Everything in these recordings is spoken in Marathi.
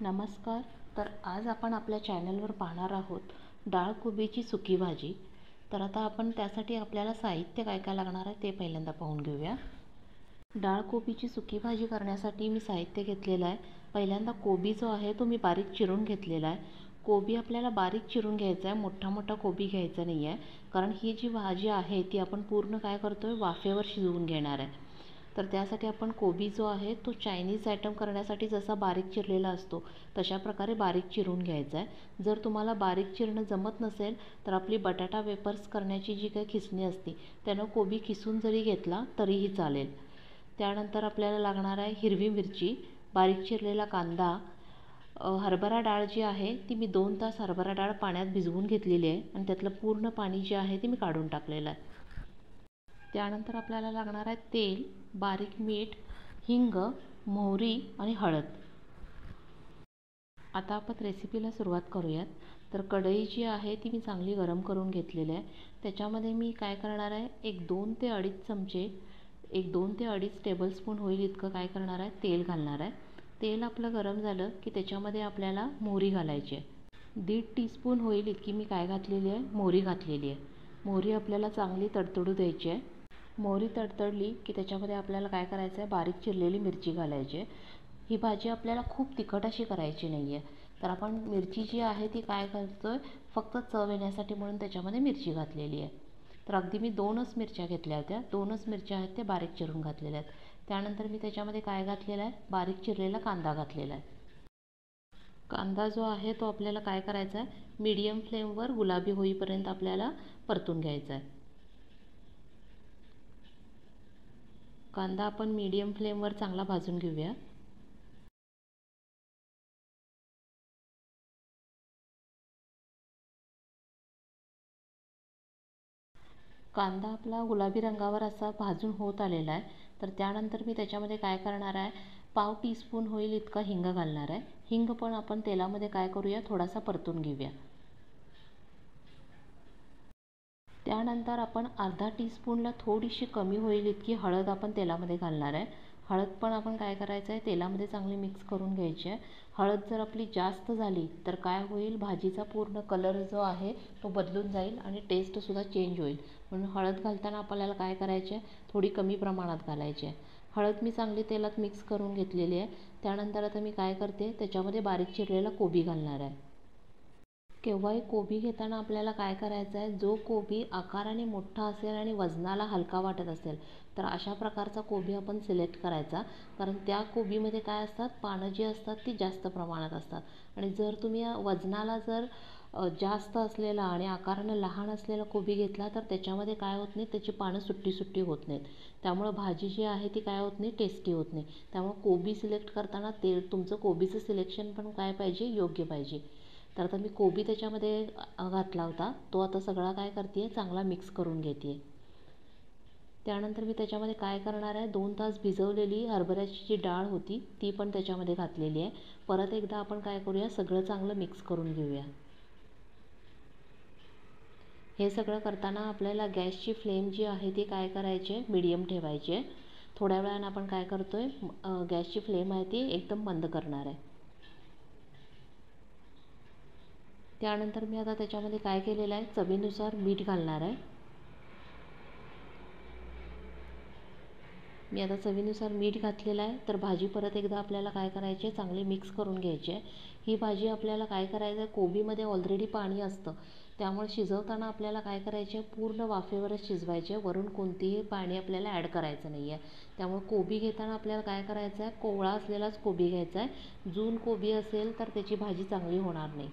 नमस्कार. तर आज आपण आपल्या चॅनलवर पाहणार आहोत डाळ कोबीची सुकी भाजी. तर आता आपण त्यासाठी आपल्याला साहित्य काय काय लागणार आहे ते पहिल्यांदा पाहून घेऊया. डाळ कोबीची सुकी भाजी करण्यासाठी मी साहित्य घेतलेलं आहे. पहिल्यांदा कोबी जो आहे तो मी बारीक चिरून घेतलेला आहे. कोबी आपल्याला बारीक चिरून घ्यायचा आहे, मोठा मोठा कोबी घ्यायचा नाही आहे, कारण ही जी भाजी आहे ती आपण पूर्ण काय करतो आहे, वाफेवर शिजवून घेणार आहे. तर त्यासाठी आपण कोबी जो आहे तो चायनीज आयटम करण्यासाठी जसा बारीक चिरलेला असतो तशा प्रकारे बारीक चिरून घ्यायचा आहे. जर तुम्हाला बारीक चिरणं जमत नसेल तर आपली बटाटा वेपर्स करण्याची जी काही खिसणी असते त्यानं कोबी किसून जरी घेतला तरीही चालेल. त्यानंतर आपल्याला लागणार आहे हिरवी मिरची, बारीक चिरलेला कांदा, हरभरा डाळ जी आहे ती मी 2 तास हरभरा डाळ पाण्यात भिजवून घेतलेली आहे आणि त्यातलं पूर्ण पाणी जे आहे ते मी काढून टाकलेलं आहे. त्यानंतर आपल्याला लागणार आहे तेल, बारीक मीठ, हिंग, मोहरी आणि हळद. आता आपण रेसिपीला सुरुवात करूयात. तर कढई जी आहे ती मी चांगली गरम करून घेतलेली आहे. त्याच्यामध्ये मी काय करणार आहे, एक 2 ते 2.5 चमचे, एक 2 ते 2.5 टेबलस्पून होईल इतकं काय करणार आहे, तेल घालणार आहे. तेल आपलं गरम झालं की त्याच्यामध्ये आपल्याला मोहरी घालायची आहे. 1.5 टीस्पून होईल इतकी मी काय घातलेली आहे, मोहरी घातलेली आहे. मोहरी आपल्याला चांगली तडतडू द्यायची आहे. मोहरी तडतडली की त्याच्यामध्ये आपल्याला काय करायचं आहे, बारीक चिरलेली मिरची घालायची आहे. ही भाजी आपल्याला खूप तिखट अशी करायची नाही आहे, तर आपण मिरची जी आहे ती काय करतो आहे, फक्त चव येण्यासाठी म्हणून त्याच्यामध्ये मिरची घातलेली आहे. तर अगदी मी 2च मिरच्या घेतल्या होत्या, 2च मिरच्या आहेत त्या बारीक चिरून घातलेल्या आहेत. त्यानंतर मी त्याच्यामध्ये काय घातलेलं आहे, बारीक चिरलेला कांदा घातलेला आहे. कांदा जो आहे तो आपल्याला काय करायचा आहे, मीडियम फ्लेमवर गुलाबी होईपर्यंत आपल्याला परतून घ्यायचा आहे. कांदा आपण मीडियम फ्लेमवर चांगला भाजून घेऊया. कांदा आपला गुलाबी रंगावर असा भाजून होत आलेला आहे. तर त्यानंतर मी त्याच्यामध्ये काय करणार आहे, पाव टीस्पून होईल इतका हिंग घालणार आहे. हिंग पण आपण तेलामध्ये काय करूया, थोडासा परतून घेऊया. त्यानंतर आपण अर्धा टीस्पूनला थोडीशी कमी होईल इतकी हळद आपण तेलामध्ये घालणार आहे. हळद पण आपण काय करायचं आहे, तेलामध्ये चांगली मिक्स करून घ्यायची आहे. हळद जर आपली जास्त झाली तर काय होईल, भाजीचा पूर्ण कलर जो आहे तो बदलून जाईल आणि टेस्टसुद्धा चेंज होईल. म्हणून हळद घालताना आपल्याला काय करायचे आहे, थोडी कमी प्रमाणात घालायची आहे. हळद मी चांगली तेलात मिक्स करून घेतलेली आहे. त्यानंतर आता मी काय करते, त्याच्यामध्ये बारीक चिरलेला कोबी घालणार आहे. केव्हाही कोबी घेताना आपल्याला काय करायचं आहे, जो कोबी आकाराने मोठा असेल आणि वजनाला हलका वाटत असेल तर अशा प्रकारचा कोबी आपण सिलेक्ट करायचा, कारण त्या कोबीमध्ये काय असतात, पानं जी असतात ती जास्त प्रमाणात असतात. आणि जर तुम्ही वजनाला जर जास्त असलेला आणि आकारानं लहान असलेला कोबी घेतला तर त्याच्यामध्ये काय होत नाही, त्याची पानं सुट्टी सुट्टी होत नाहीत. त्यामुळं भाजी जी आहे ती काय होत नाही, टेस्टी होत नाही. त्यामुळं कोबी सिलेक्ट करताना तुमचं कोबीचं सिलेक्शन पण काय पाहिजे, योग्य पाहिजे. तर आता मी कोबी त्याच्यामध्ये घातला होता, तो आता सगळा काय करते आहे, चांगला मिक्स करून घेते आहे. त्यानंतर मी त्याच्यामध्ये काय करणार आहे, 2 तास भिजवलेली हरभऱ्याची जी डाळ होती ती पण त्याच्यामध्ये घातलेली आहे. परत एकदा आपण काय करूया, सगळं चांगलं मिक्स करून घेऊया. हे सगळं करताना आपल्याला गॅसची फ्लेम जी आहे ती काय करायची आहे, मीडियम ठेवायची आहे. थोड्या वेळानं आपण काय करतो आहे, गॅसची फ्लेम आहे ती एकदम बंद करणार आहे. त्यानंतर मी आता त्याच्यामध्ये काय केलेलं आहे, चवीनुसार मीठ घालणार आहे. मी आता चवीनुसार मीठ घातलेलं आहे. तर भाजी परत एकदा आपल्याला काय करायची आहे, चांगली मिक्स करून घ्यायची आहे. ही भाजी आपल्याला काय करायचं आहे, कोबीमध्ये ऑलरेडी पाणी असतं, त्यामुळे शिजवताना आपल्याला काय करायचे आहे, पूर्ण वाफेवरच शिजवायचे आहे. वरून कोणतीही पाणी आपल्याला ॲड करायचं नाही आहे. त्यामुळे कोबी घेताना आपल्याला काय करायचं आहे, कोवळा असलेलाच कोबी घ्यायचा आहे. जून कोबी असेल तर त्याची भाजी चांगली होणार नाही.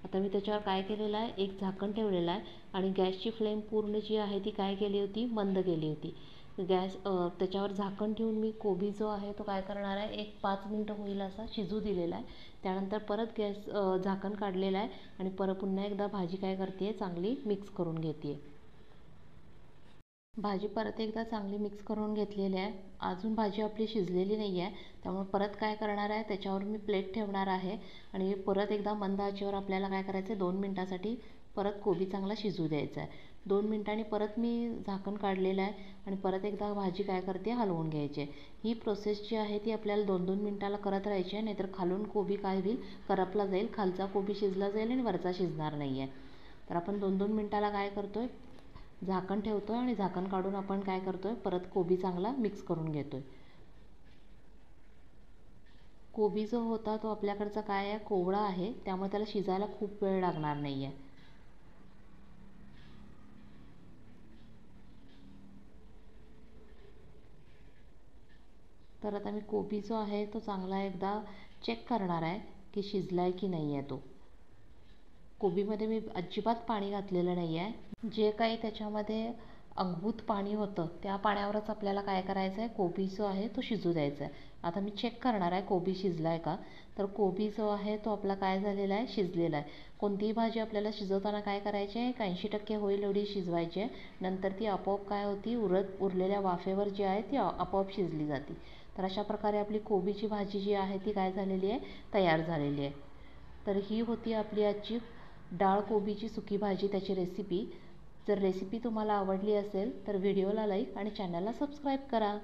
आता मी त्याच्यावर काय केलेलं आहे, एक झाकण ठेवलेलं आहे आणि गॅसची फ्लेम पूर्ण जी आहे ती काय केली होती, मंद केली होती. त्याच्यावर झाकण ठेवून मी कोबी जो आहे तो काय करणार आहे, एक 5 मिनटं होईल असा शिजू दिलेला आहे. त्यानंतर परत झाकण काढलेलं आहे आणि पुन्हा एकदा भाजी काय करते आहे, चांगली मिक्स करून घेते आहे. भाजी परत एकदा चांगली मिक्स करून घेतलेली आहे. अजून भाजी आपली शिजलेली नाही आहे, त्यामुळे परत काय करणार आहे, त्याच्यावर मी प्लेट ठेवणार आहे आणि परत एकदा मंद आचेवर आपल्याला काय करायचं आहे, 2 मिनटासाठी परत कोबी चांगला शिजू द्यायचा आहे. 2 मिनिटांनी परत मी झाकण काढलेलं आहे आणि परत एकदा भाजी काय करते हलवून घ्यायची आहे. ही प्रोसेस जी आहे ती आपल्याला 2-2 मिनिटाला करत राहायची आहे, नाहीतर खालून कोबी काय होईल, करपला जाईल, खालचा कोबी शिजला जाईल आणि वरचा शिजणार नाही आहे. तर आपण 2-2 मिनिटाला काय करतो आहे, झाकण ठेवतो आहे आणि झाकण काढून आपण काय करतो आहे, परत कोबी चांगला मिक्स करून घेतो आहे. कोबी जो होता तो आपल्याकडचा काय आहे, कोवळा आहे, त्यामुळे त्याला शिजायला खूप वेळ लागणार नाही आहे. तर आता मी कोबी जो आहे तो चांगला एकदा चेक करणार आहे की शिजला आहे की नाही आहे तो. कोबीमध्ये मी अजिबात पाणी घातलेलं नाही आहे. जे काही त्याच्यामध्ये अंगभूत पाणी होतं त्या पाण्यावरच आपल्याला काय करायचं आहे, कोबी जो आहे तो शिजू द्यायचा आहे. आता मी चेक करणार आहे कोबी शिजला आहे का. तर कोबी जो आहे तो आपला काय झालेला आहे, शिजलेला आहे. कोणतीही भाजी आपल्याला शिजवताना काय करायची आहे, 80% होईल एवढी शिजवायची आहे. नंतर ती आपोआप काय होती, उरलेल्या वाफेवर जी आहे ती आपोआप शिजली जाते. तर अशा प्रकारे आपली कोबीची भाजी जी आहे ती काय झालेली आहे, तयार झालेली आहे. तर ही होती आपली आजची डाळ कोबीची सुकी भाजी, त्याची रेसिपी. जर रेसिपी तुम्हाला आवडली असेल तर व्हिडिओला लाईक आणि चॅनलला सबस्क्राईब करा.